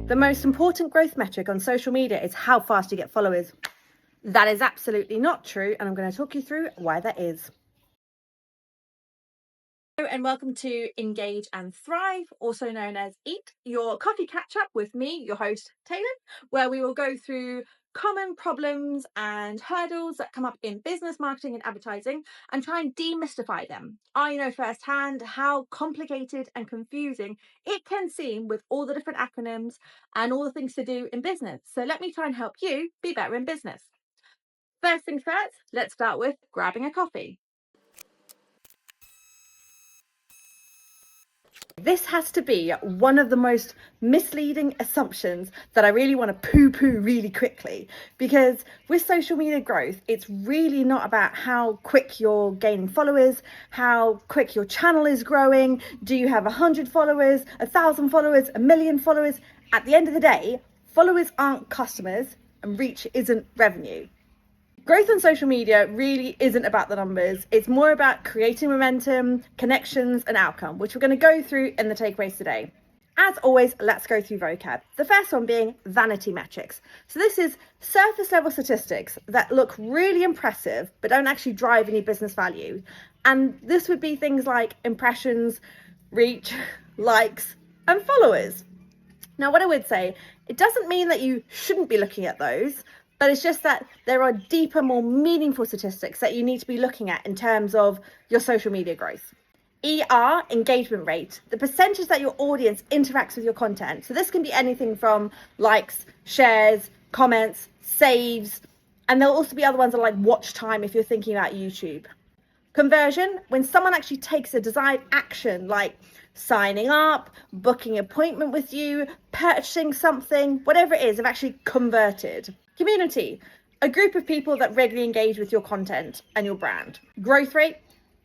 The most important growth metric on social media is how fast you get followers. That is absolutely not true, and I'm going to talk you through why that is. Hello and welcome to Engage and Thrive, also known as EAT, your coffee catch-up with me, your host, Taelon, where we will go through common problems and hurdles that come up in business, marketing and advertising and try and demystify them. I know firsthand how complicated and confusing it can seem with all the different acronyms and all the things to do in business. So let me try and help you be better in business. First things first, let's start with grabbing a coffee. This has to be one of the most misleading assumptions that I really want to poo-poo really quickly, because with social media growth, it's really not about how quick you're gaining followers, how quick your channel is growing. Do you have 100 followers, 1,000 followers, 1,000,000 followers? At the end of the day, followers aren't customers and reach isn't revenue. Growth on social media really isn't about the numbers. It's more about creating momentum, connections, and outcome, which we're going to go through in the takeaways today. As always, let's go through vocab. The first one being vanity metrics. So this is surface level statistics that look really impressive, but don't actually drive any business value. And this would be things like impressions, reach, likes, and followers. Now, what I would say, it doesn't mean that you shouldn't be looking at those, but it's just that there are deeper, more meaningful statistics that you need to be looking at in terms of your social media growth. ER, engagement rate, the percentage that your audience interacts with your content. So this can be anything from likes, shares, comments, saves, and there'll also be other ones that are like watch time if you're thinking about YouTube. Conversion, when someone actually takes a desired action like signing up, booking an appointment with you, purchasing something, whatever it is, they've actually converted. Community, a group of people that regularly engage with your content and your brand. Growth rate,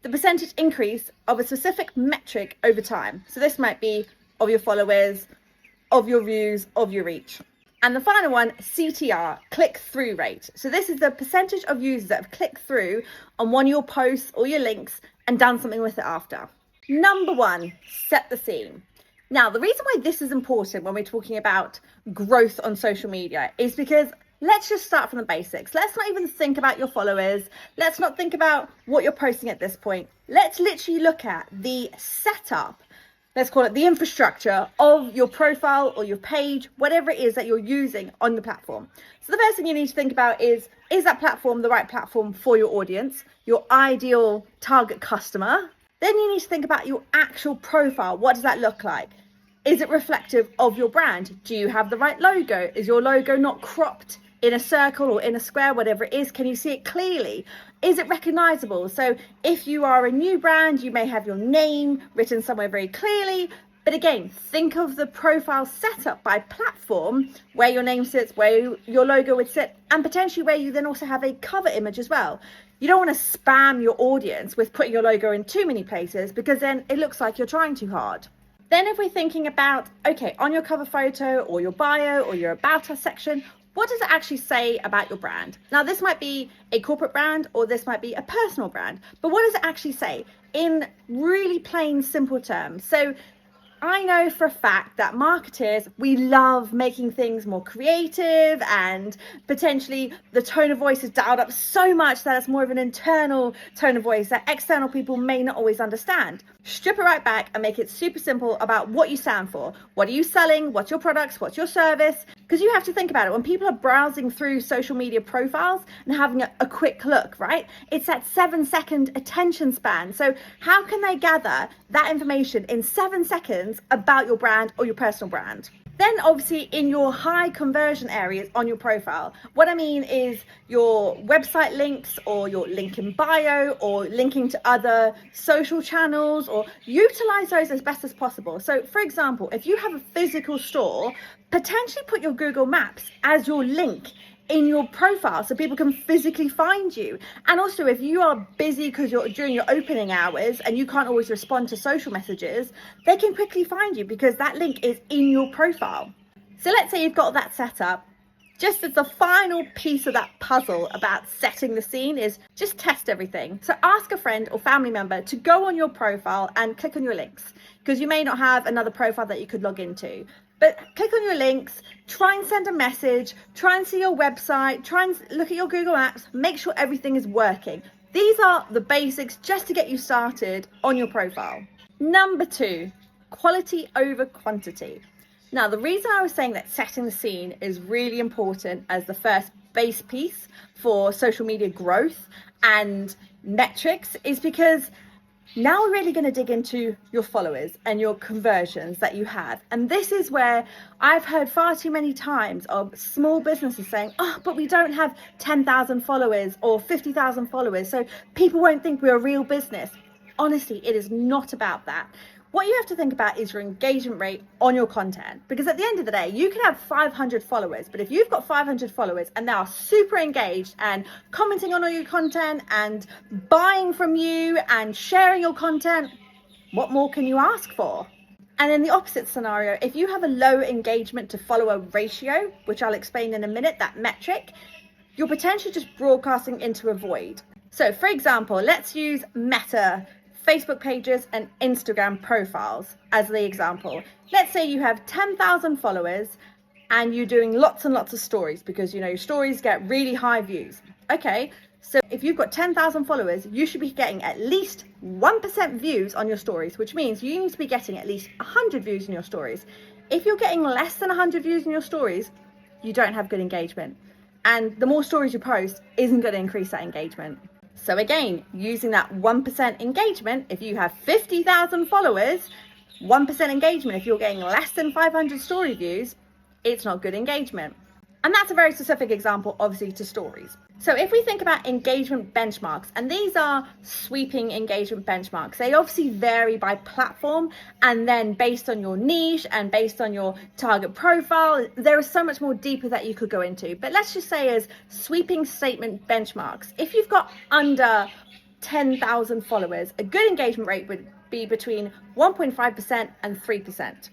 the percentage increase of a specific metric over time. So this might be of your followers, of your views, of your reach. And the final one, CTR, click-through rate. So this is the percentage of users that have clicked through on one of your posts or your links and done something with it after. Number one, set the scene. Now, the reason why this is important when we're talking about growth on social media is because let's just start from the basics. Let's not even think about your followers. Let's not think about what you're posting at this point. Let's literally look at the setup, let's call it the infrastructure of your profile or your page, whatever it is that you're using on the platform. So the first thing you need to think about is that platform the right platform for your audience, your ideal target customer? Then you need to think about your actual profile. What does that look like? Is it reflective of your brand? Do you have the right logo? Is your logo not cropped in a circle or in a square, whatever it is? Can you see it clearly? Is it recognizable? So if you are a new brand, you may have your name written somewhere very clearly. But again, think of the profile setup by platform, where your name sits, where your logo would sit, and potentially where you then also have a cover image as well. You don't want to spam your audience with putting your logo in too many places, because then it looks like you're trying too hard. Then if we're thinking about, okay, on your cover photo or your bio or your about us section, what does it actually say about your brand? Now, this might be a corporate brand or this might be a personal brand, but what does it actually say in really plain, simple terms? So I know for a fact that marketers, we love making things more creative, and potentially the tone of voice is dialed up so much that it's more of an internal tone of voice that external people may not always understand. Strip it right back and make it super simple about what you stand for. What are you selling? What's your products? What's your service? Because you have to think about it. When people are browsing through social media profiles and having a quick look, right? It's that 7-second attention span. So how can they gather that information in 7 seconds about your brand or your personal brand? Then obviously in your high conversion areas on your profile, what I mean is your website links or your link in bio or linking to other social channels, or utilize those as best as possible. So for example, if you have a physical store, potentially put your Google Maps as your link in your profile so people can physically find you. And also, if you are busy because you're during your opening hours and you can't always respond to social messages, they can quickly find you because that link is in your profile. So let's say you've got that set up. Just as the final piece of that puzzle about setting the scene is just test everything. So ask a friend or family member to go on your profile and click on your links, because you may not have another profile that you could log into. But click on your links, try and send a message, try and see your website, try and look at your Google Apps, make sure everything is working. These are the basics just to get you started on your profile. Number 2, quality over quantity. Now, the reason I was saying that setting the scene is really important as the first base piece for social media growth and metrics is because now we're really going to dig into your followers and your conversions that you have. And this is where I've heard far too many times of small businesses saying, oh, but we don't have 10,000 followers or 50,000 followers, so people won't think we're a real business. Honestly, it is not about that. What you have to think about is your engagement rate on your content, because at the end of the day, you can have 500 followers, but if you've got 500 followers and they are super engaged and commenting on all your content and buying from you and sharing your content, what more can you ask for? And in the opposite scenario, if you have a low engagement to follower ratio, which I'll explain in a minute, that metric, you're potentially just broadcasting into a void. So for example, let's use Meta Facebook pages and Instagram profiles as the example. Let's say you have 10,000 followers and you're doing lots and lots of stories because your stories get really high views. Okay, so if you've got 10,000 followers, you should be getting at least 1% views on your stories, which means you need to be getting at least 100 views in your stories. If you're getting less than 100 views in your stories, you don't have good engagement. And the more stories you post isn't going to increase that engagement. So again, using that 1% engagement, if you have 50,000 followers, 1% engagement, if you're getting less than 500 story views, it's not good engagement. And that's a very specific example, obviously, to stories. So if we think about engagement benchmarks, and these are sweeping engagement benchmarks, they obviously vary by platform and then based on your niche and based on your target profile, there is so much more deeper that you could go into. But let's just say as sweeping statement benchmarks, if you've got under 10,000 followers, a good engagement rate would be between 1.5% and 3%.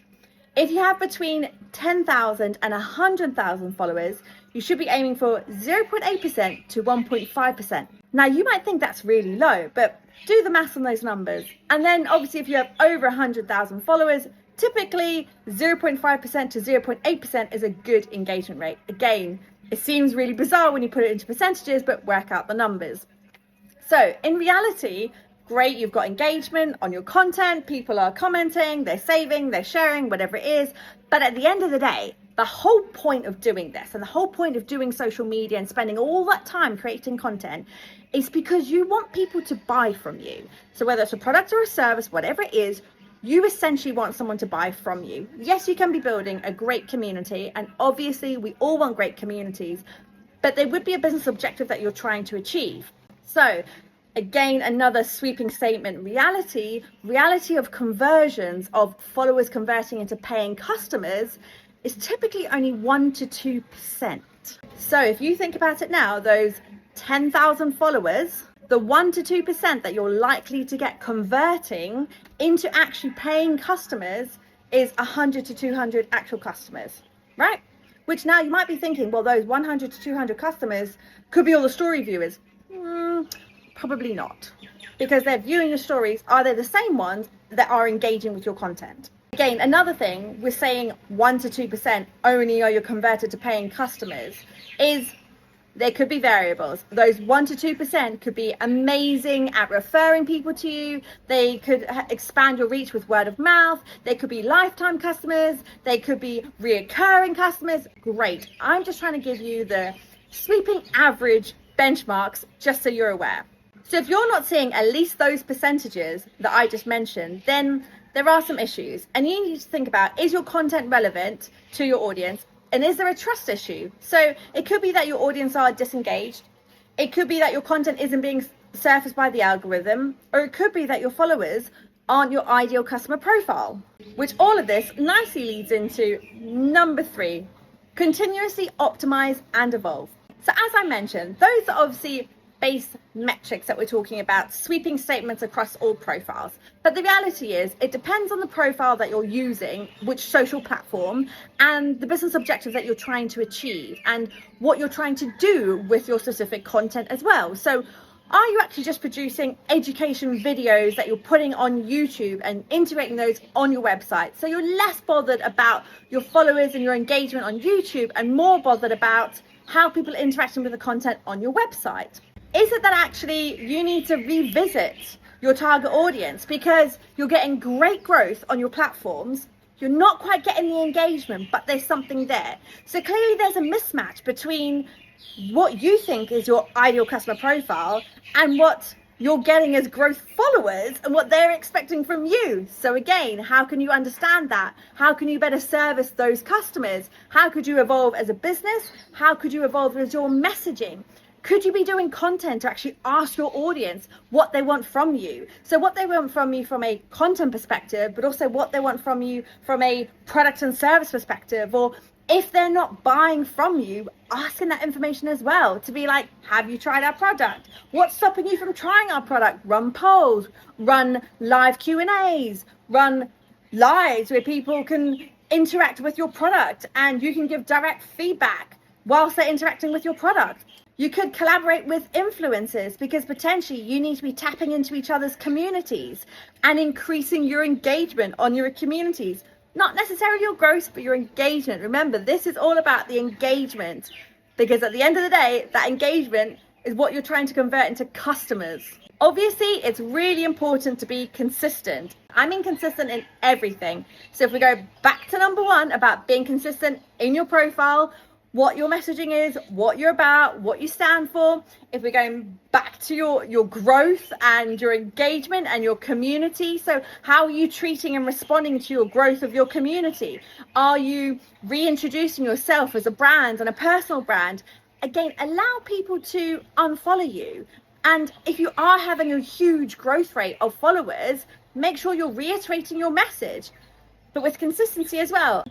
If you have between 10,000 and 100,000 followers, you should be aiming for 0.8% to 1.5%. Now, you might think that's really low, but do the maths on those numbers. And then obviously, if you have over 100,000 followers, typically 0.5% to 0.8% is a good engagement rate. Again, it seems really bizarre when you put it into percentages, but work out the numbers. So in reality, great, you've got engagement on your content, people are commenting, they're saving, they're sharing, whatever it is. But at the end of the day, the whole point of doing this and the whole point of doing social media and spending all that time creating content is because you want people to buy from you. So whether it's a product or a service, whatever it is, you essentially want someone to buy from you. Yes, you can be building a great community, and obviously we all want great communities, but there would be a business objective that you're trying to achieve. So again, another sweeping statement, reality of conversions, of followers converting into paying customers is typically only 1 to 2%. So if you think about it now, those 10,000 followers, the 1 to 2% that you're likely to get converting into actually paying customers is 100 to 200 actual customers, right? Which now you might be thinking, well, those 100 to 200 customers could be all the story viewers. Probably not, because they're viewing your stories. Are they the same ones that are engaging with your content? Again, another thing, we're saying 1 to 2% only are you converted to paying customers, is there could be variables. Those 1 to 2% could be amazing at referring people to you. They could expand your reach with word of mouth. They could be lifetime customers. They could be reoccurring customers. Great. I'm just trying to give you the sweeping average benchmarks just so you're aware. So if you're not seeing at least those percentages that I just mentioned, then there are some issues. And you need to think about, is your content relevant to your audience? And is there a trust issue? So it could be that your audience are disengaged. It could be that your content isn't being surfaced by the algorithm. Or it could be that your followers aren't your ideal customer profile. Which all of this nicely leads into number 3, continuously optimize and evolve. So as I mentioned, those are obviously base metrics that we're talking about, sweeping statements across all profiles. But the reality is it depends on the profile that you're using, which social platform, and the business objectives that you're trying to achieve and what you're trying to do with your specific content as well. So Are you actually just producing education videos that you're putting on YouTube and integrating those on your website? So you're less bothered about your followers and your engagement on YouTube and more bothered about how people are interacting with the content on your website. Is it that actually you need to revisit your target audience because you're getting great growth on your platforms? You're not quite getting the engagement, but there's something there. So clearly there's a mismatch between what you think is your ideal customer profile and what you're getting as growth followers and what they're expecting from you. So again, how can you understand that? How can you better service those customers? How could you evolve as a business? How could you evolve as your messaging? Could you be doing content to actually ask your audience what they want from you? So what they want from you from a content perspective, but also what they want from you from a product and service perspective, or if they're not buying from you, asking that information as well to be like, have you tried our product? What's stopping you from trying our product? Run polls, run live Q&As, run lives where people can interact with your product and you can give direct feedback whilst they're interacting with your product. You could collaborate with influencers because potentially you need to be tapping into each other's communities and increasing your engagement on your communities. Not necessarily your growth, but your engagement. Remember, this is all about the engagement because at the end of the day, that engagement is what you're trying to convert into customers. Obviously, it's really important to be consistent. I mean consistent in everything. So if we go back to number one about being consistent in your profile, what your messaging is, what you're about, what you stand for. If we're going back to your growth and your engagement and your community, so how are you treating and responding to your growth of your community? Are you reintroducing yourself as a brand and a personal brand? Again, allow people to unfollow you. And if you are having a huge growth rate of followers, make sure you're reiterating your message, but with consistency as well.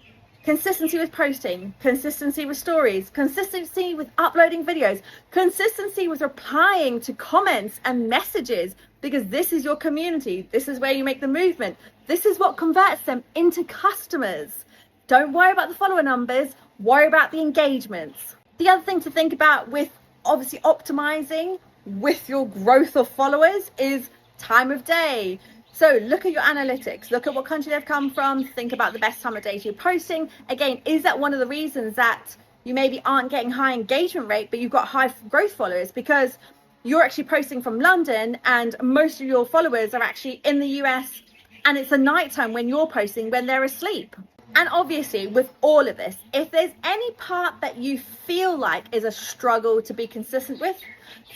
Consistency with posting, consistency with stories, consistency with uploading videos, consistency with replying to comments and messages, because this is your community. This is where you make the movement. This is what converts them into customers. Don't worry about the follower numbers, worry about the engagements. The other thing to think about with obviously optimizing with your growth of followers is time of day. So look at your analytics, look at what country they've come from, think about the best time of day you're posting. Again, is that one of the reasons that you maybe aren't getting high engagement rate, but you've got high growth followers? Because you're actually posting from London and most of your followers are actually in the US and it's a nighttime when you're posting when they're asleep. And obviously with all of this, if there's any part that you feel like is a struggle to be consistent with,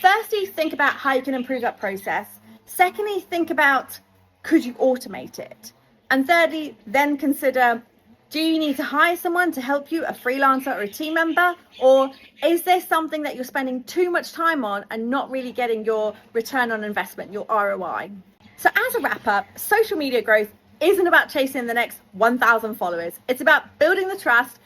firstly, think about how you can improve that process. Secondly, think about, could you automate it? And thirdly, then consider, do you need to hire someone to help you, a freelancer or a team member? Or is there something that you're spending too much time on and not really getting your return on investment, your ROI? So as a wrap up, social media growth isn't about chasing the next 1,000 followers. It's about building the trust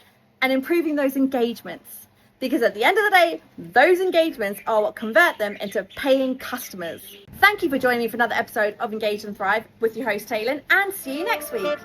and improving those engagements. Because at the end of the day, those engagements are what convert them into paying customers. Thank you for joining me for another episode of Engage and Thrive with your host, Taelon, and see you next week.